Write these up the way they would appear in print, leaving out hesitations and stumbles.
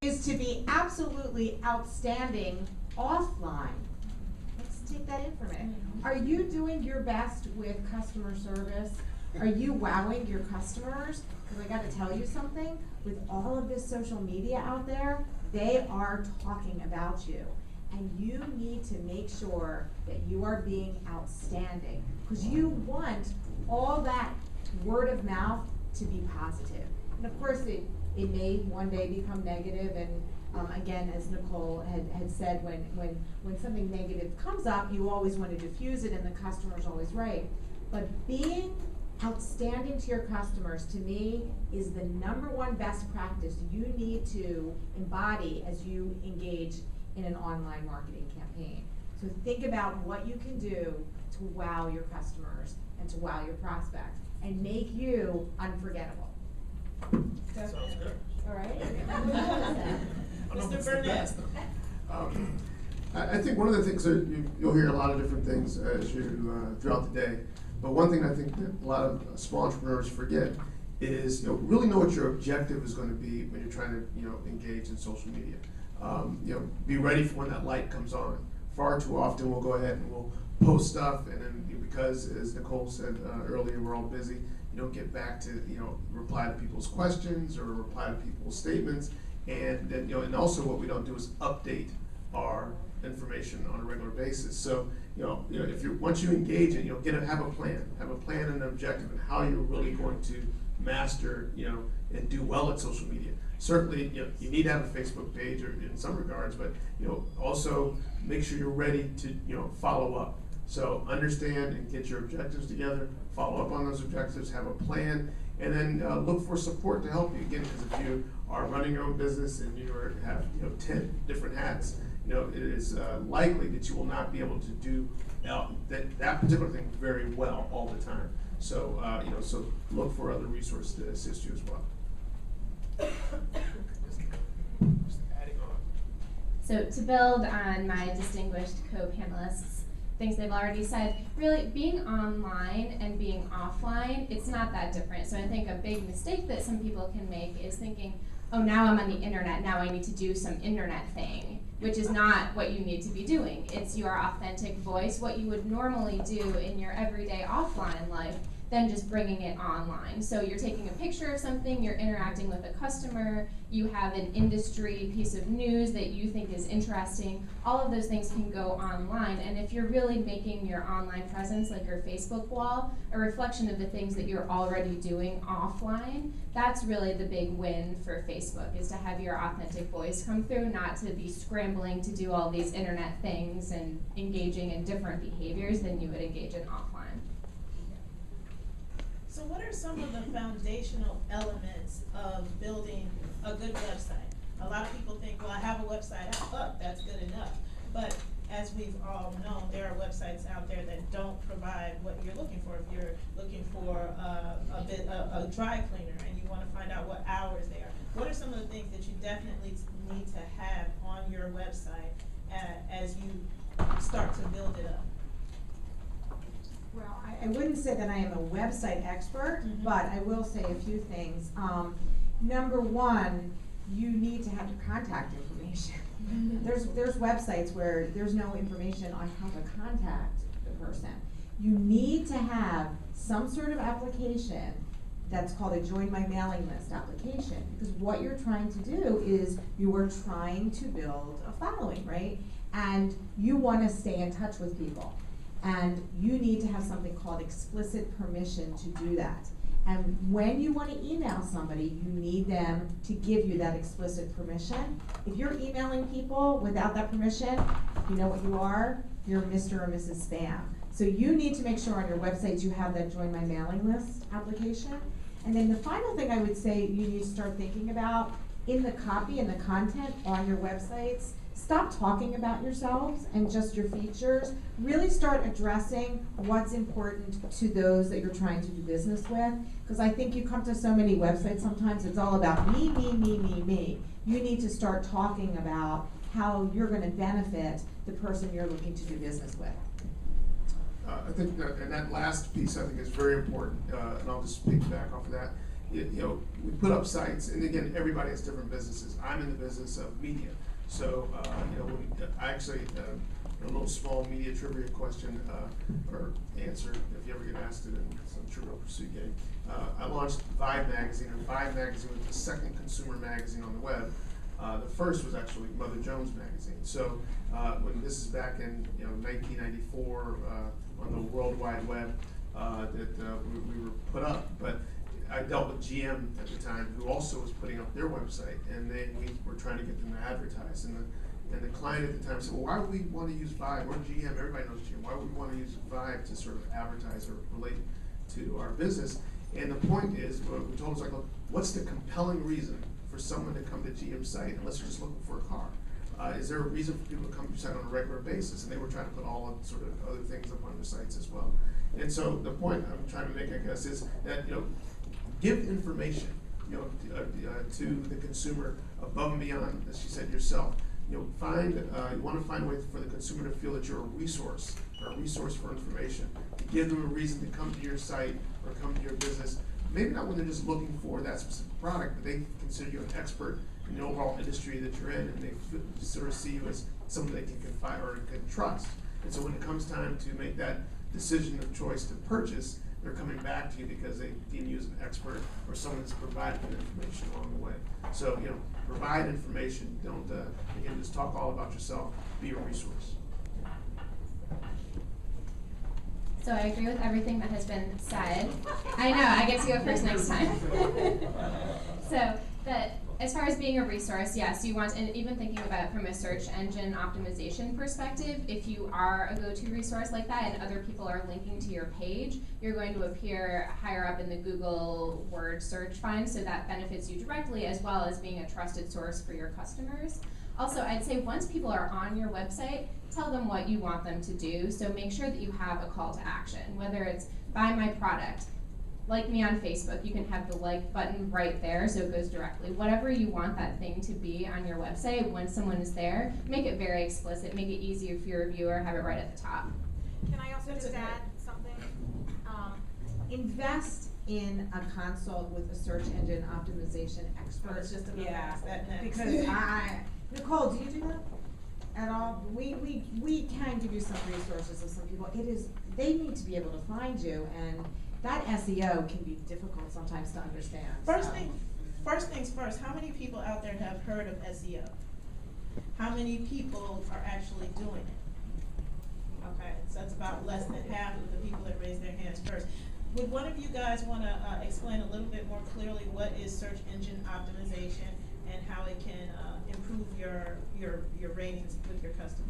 is to be absolutely outstanding offline. Let's take that in for a minute. Are you doing your best with customer service? Are you wowing your customers? Because I gotta tell you something, with all of this social media out there, they are talking about you. And you need to make sure that you are being outstanding, because you want all that word of mouth to be positive. And of course, it may one day become negative, and again, as Nicole had said, when something negative comes up, you always want to diffuse it, and the customer's always right. But being outstanding to your customers, to me, is the #1 best practice you need to embody as you engage in an online marketing campaign. So think about what you can do to wow your customers and to wow your prospects and make you unforgettable. Sounds good. All right? Mr. Burnett. I think one of the things that you'll hear a lot of different things as you throughout the day, but one thing I think that a lot of small entrepreneurs forget is really know what your objective is going to be when you're trying to engage in social media. Be ready for when that light comes on. Far too often we'll go ahead and we'll post stuff, and then because, as Nicole said earlier, we're all busy. You don't get back to reply to people's questions or reply to people's statements, and then and also what we don't do is update our information on a regular basis. So if once you engage it, have a plan and an objective, and how you're really going to master and do well at social media. Certainly, you need to have a Facebook page, or in some regards, but also make sure you're ready to follow up. So understand and get your objectives together, follow up on those objectives, have a plan, and then look for support to help you. Again, because if you are running your own business and you have 10 different hats, it is likely that you will not be able to do that particular thing very well all the time. So so look for other resources to assist you as well. Just adding on. So to build on my distinguished co-panelists, things they've already said, really being online and being offline, it's not that different. So I think a big mistake that some people can make is thinking, oh, now I'm on the internet, now I need to do some internet thing, which is not what you need to be doing. It's your authentic voice, what you would normally do in your everyday offline life, then just bringing it online. So you're taking a picture of something, you're interacting with a customer, you have an industry piece of news that you think is interesting. All of those things can go online, and if you're really making your online presence, like your Facebook wall, a reflection of the things that you're already doing offline, that's really the big win for Facebook, is to have your authentic voice come through, not to be scrambling to do all these internet things and engaging in different behaviors than you would engage in offline. So what are some of the foundational elements of building a good website? A lot of people think, well, I have a website up, that's good enough. But as we've all known, there are websites out there that don't provide what you're looking for. If you're looking for a dry cleaner and you want to find out what hours they are, what are some of the things that you definitely need to have on your website as you start to build it up? Well, I wouldn't say that I am a website expert, but I will say a few things. Number one, you need to have your contact information. There's websites where there's no information on how to contact the person. You need to have some sort of application that's called a Join My Mailing List application, because what you're trying to do is you are trying to build a following, right? And you want to stay in touch with people. And you need to have something called explicit permission to do that. And when you want to email somebody, you need them to give you that explicit permission. If you're emailing people without that permission, you know what you are? You're Mr. or Mrs. Spam. So you need to make sure on your websites you have that Join My Mailing List application. And then the final thing I would say you need to start thinking about in the copy and the content on your websites, stop talking about yourselves and just your features. Really start addressing what's important to those that you're trying to do business with. Because I think you come to so many websites sometimes, it's all about me, me, me, me, me. You need to start talking about how you're going to benefit the person you're looking to do business with. I think and that last piece I think is very important, and I'll just speak back off of that, we put up sites, and again, everybody has different businesses. I'm in the business of media, so I actually a little small media trivia question or answer if you ever get asked it in some Trivial Pursuit game. I launched Vibe magazine, and Vibe magazine was the second consumer magazine on the web. The first was actually Mother Jones magazine. So when this is back in 1994 on the World Wide Web that we were put up, but I dealt with GM at the time, who also was putting up their website, and we were trying to get them to advertise. And the client at the time said, well, why would we want to use Vibe? We're GM, everybody knows GM. Why would we want to use Vibe to sort of advertise or relate to our business? And the point is, we told us, like, look, what's the compelling reason for someone to come to GM's site unless you're just looking for a car? Is there a reason for people to come to your site on a regular basis? And they were trying to put all of sort of other things up on their sites as well. And so the point I'm trying to make, I guess, is that, give information, to the consumer above and beyond, as you said yourself. You want to find a way for the consumer to feel that you're a resource for information. To give them a reason to come to your site or come to your business. Maybe not when they're just looking for that specific product, but they consider you an expert in the overall industry that you're in, and they sort of see you as someone they can confide or can trust. And so when it comes time to make that decision of choice to purchase, they're coming back to you because they deem you as an expert or someone that's provided them information along the way. So, provide information. Don't, again, just talk all about yourself. Be a resource. So I agree with everything that has been said. I know, I get to go first next time. So as far as being a resource, yes, you want, and even thinking about it from a search engine optimization perspective, if you are a go-to resource like that and other people are linking to your page, you're going to appear higher up in the Google word search find, so that benefits you directly as well as being a trusted source for your customers. Also, I'd say once people are on your website, tell them what you want them to do, so make sure that you have a call to action, whether it's buy my product, like me on Facebook, you can have the like button right there so it goes directly. Whatever you want that thing to be on your website, when someone is there, make it very explicit, make it easier for your viewer, have it right at the top. Can I also just add something? Invest in a consult with a search engine optimization expert. It's just about that next. Because Nicole, do you do that at all? We can give you some resources of some people. They need to be able to find you, and that SEO can be difficult sometimes to understand. First things first, how many people out there have heard of SEO? How many people are actually doing it? Okay, so that's about less than half of the people that raised their hands first. Would one of you guys want to explain a little bit more clearly what is search engine optimization and how it can improve your ratings with your customers?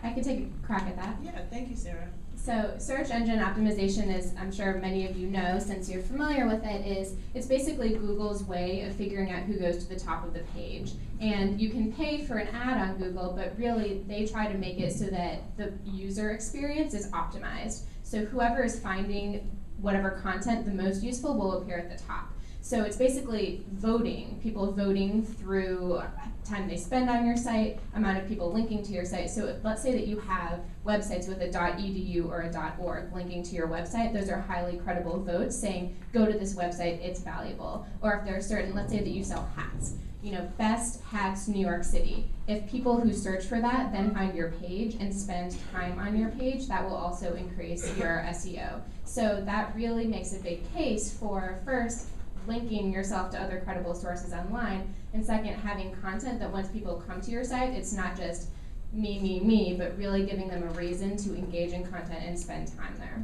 I could take a crack at that. Yeah, thank you, Sarah. So search engine optimization is, I'm sure many of you know since you're familiar with it, it's basically Google's way of figuring out who goes to the top of the page. And you can pay for an ad on Google, but really they try to make it so that the user experience is optimized. So whoever is finding whatever content the most useful will appear at the top. So it's basically voting, people voting through time they spend on your site, amount of people linking to your site. So let's say that you have websites with a .edu or a .org linking to your website. Those are highly credible votes saying, go to this website, it's valuable. Or if there are certain, let's say that you sell hats. Best hats New York City. If people who search for that then find your page and spend time on your page, that will also increase your SEO. So that really makes a big case for, first, linking yourself to other credible sources online, and second, having content that once people come to your site, it's not just me, but really giving them a reason to engage in content and spend time there.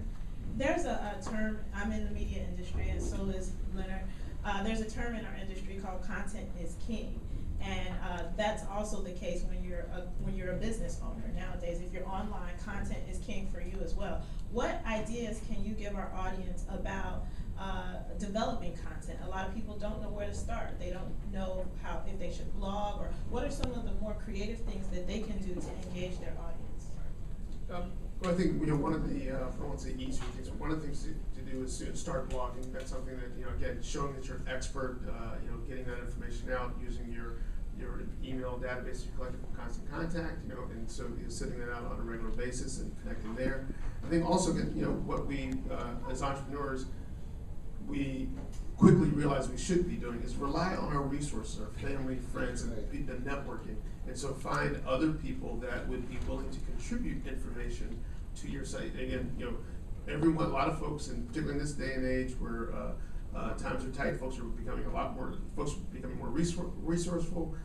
There's a term, I'm in the media industry and so is Leonard. There's a term in our industry called content is king. And that's also the case when you're a business owner nowadays. If you're online, content is king for you as well. What ideas can you give our audience about developing content? A lot of people don't know where to start. They don't know if they should blog, or what are some of the more creative things that they can do to engage their audience? Well, I think one of the I won't say easier things, but one of the things to do is to start blogging. That's something that again, showing that you're an expert. Getting that information out using your email database you collected from Constant Contact. And so sending that out on a regular basis and connecting there. I think also what we as entrepreneurs we quickly realize we should be doing is rely on our resources, our family, friends, and the networking. And so find other people that would be willing to contribute information to your site. Again, a lot of folks, and particularly in this day and age where times are tight, folks are becoming more resourceful,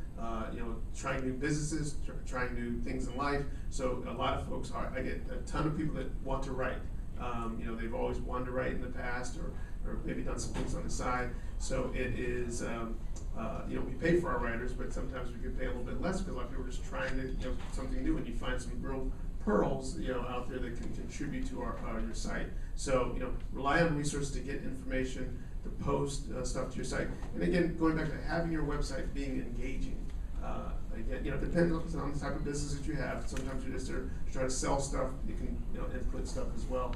trying new businesses, trying new things in life. So a lot of folks I get a ton of people that want to write. They've always wanted to write in the past, or maybe done some things on the side. So it is, we pay for our writers, but sometimes we could pay a little bit less because a lot of people are just trying to, something new, and you find some real pearls, out there that can contribute to your site. So, rely on resources to get information, to post stuff to your site. And again, going back to having your website being engaging. Again, depends on the type of business that you have. Sometimes you're just trying to sell stuff. You can, input stuff as well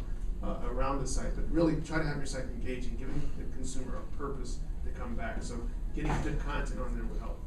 around the site. But really try to have your site engaging, giving the consumer a purpose to come back. So getting good content on there would help.